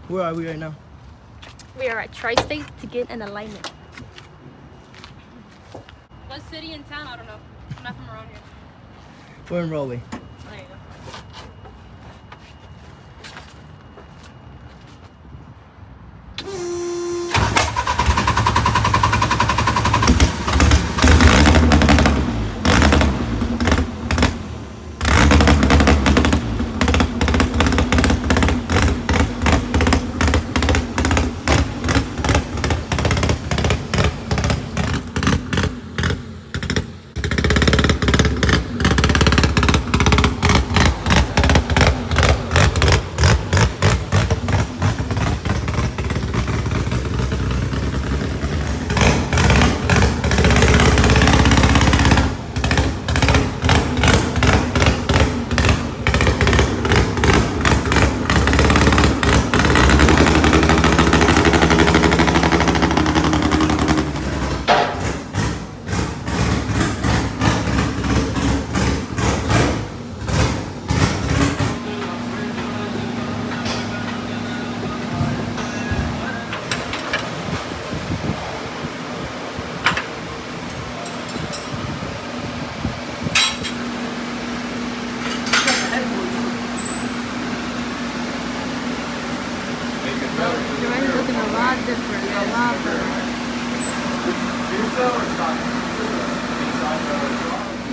Where are we right now? We are at Tri-State to get an alignment. What city in town? I don't know. I'm not from around here. We're in Rollway. There you go.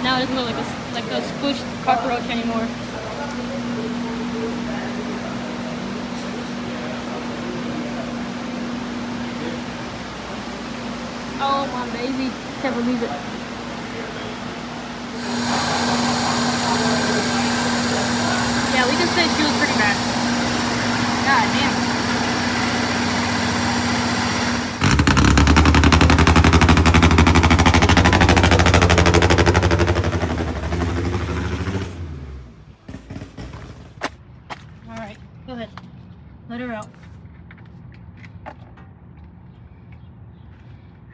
Now it doesn't look like a squished cockroach anymore. Oh my baby, can't believe it. Yeah, we can say she was pretty bad. God damn. Go ahead. Let her out.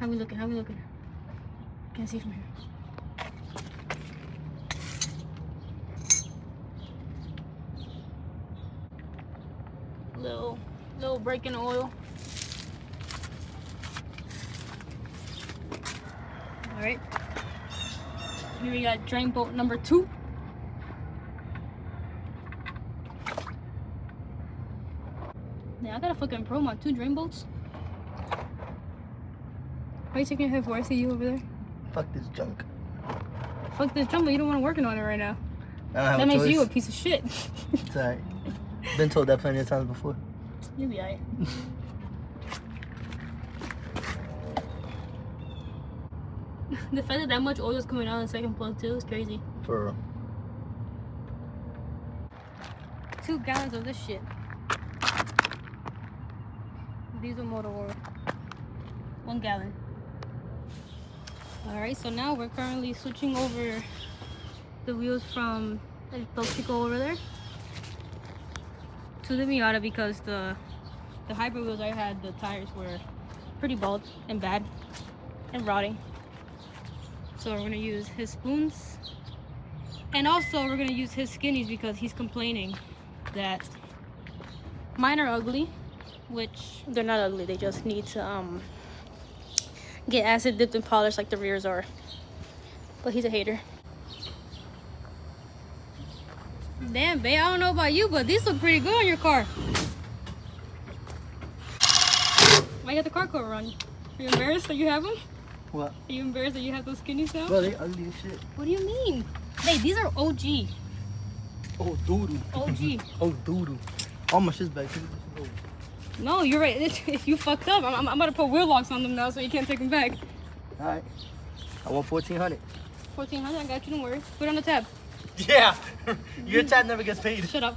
How we looking? How we looking? Can't see from here. Little break in the oil. All right. Here we got drain bolt number 2. Yeah, I got a fucking pro mod 2 drain bolts. Why are you taking your head for? I see you over there. Fuck this junk. Fuck this junk, but you don't want to work on it right now. That makes you a piece of shit. It's alright. Been told that plenty of times before. You'll be alright. The fact that much oil is coming out in the second plug too is crazy. For real. 2 gallons of this shit. Diesel motor oil. 1 gallon. Alright, so now we're currently switching over the wheels from El Toxico over there to the Miata because the hybrid wheels I had, the tires were pretty bald and bad and rotting. So we're gonna use his spoons, and also we're gonna use his skinnies because he's complaining that mine are ugly, which they're not ugly, they just need to get acid dipped and polished like the rears are. But he's a hater. Damn, babe, I don't know about you, but these look pretty good on your car. Why you got the car cover on? Are you embarrassed that you have them? What? Are you embarrassed that you have those skinnies now? Bro, they ugly as shit. What do you mean? Hey, these are OG. Oh, doodoo. OG. Oh, doodoo. All my shit's back. No, you're right. You fucked up. I'm about to put wheel locks on them now so you can't take them back. Alright. I want 1400. 1400, I got you, don't worry. Put it on the tab. Yeah. Your tab never gets paid. Shut up.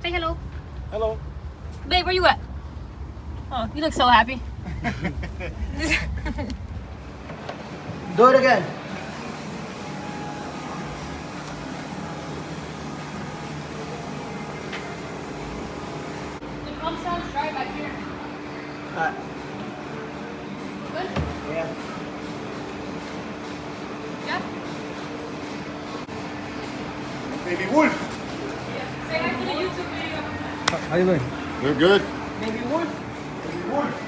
Say hello. Hello. Babe, where you at? Oh, you look so happy. Do it again. The pump sounds dry back here. Alright. Good? Yeah. Yeah? Baby Wolf. How you doing? We're good. Baby Wolf. Baby Wolf.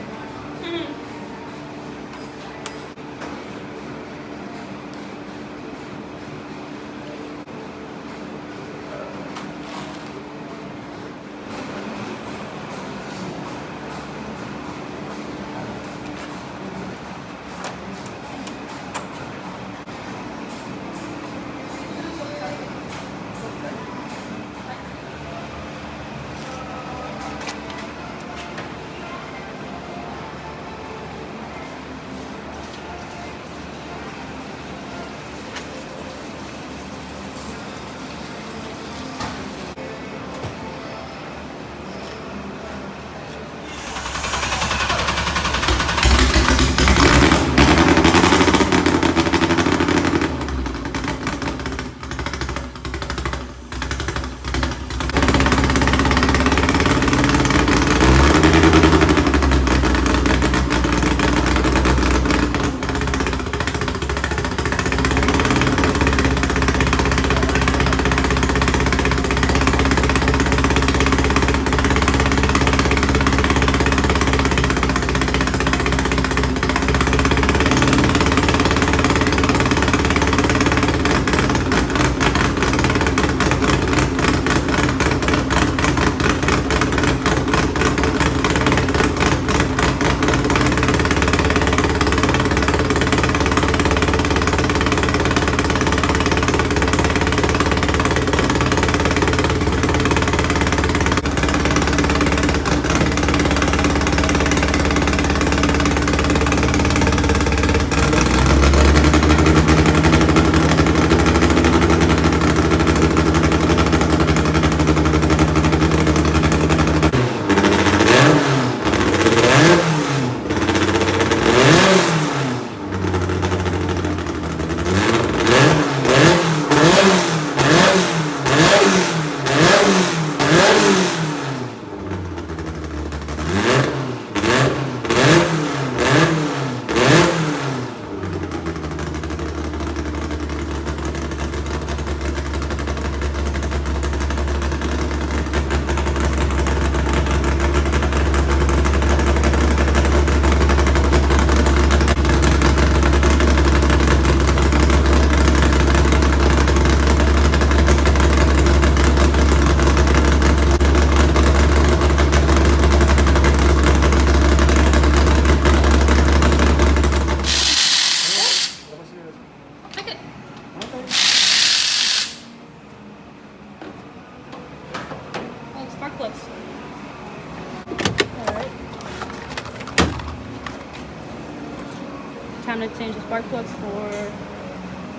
Time to change the spark plugs for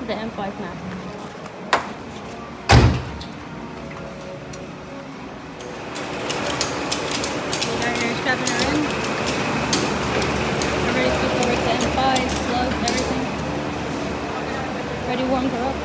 the M5 Max. We got your strapping her in. We're ready to go with the M5, plugs, everything. Ready to warm her up.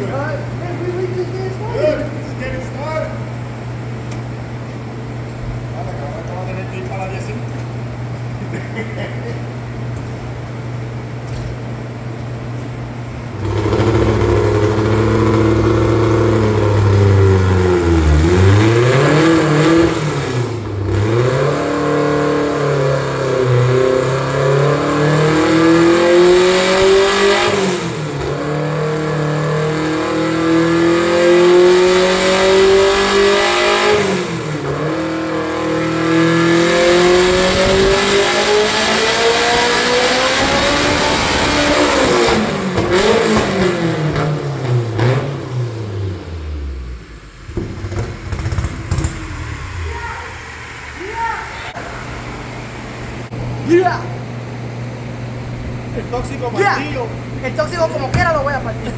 Good. Just getting started. Nada, cabrón, vamos a tener que ir para la 15. ¡Yeah! El tóxico Yeah. martillo. El tóxico como quiera lo voy a partir.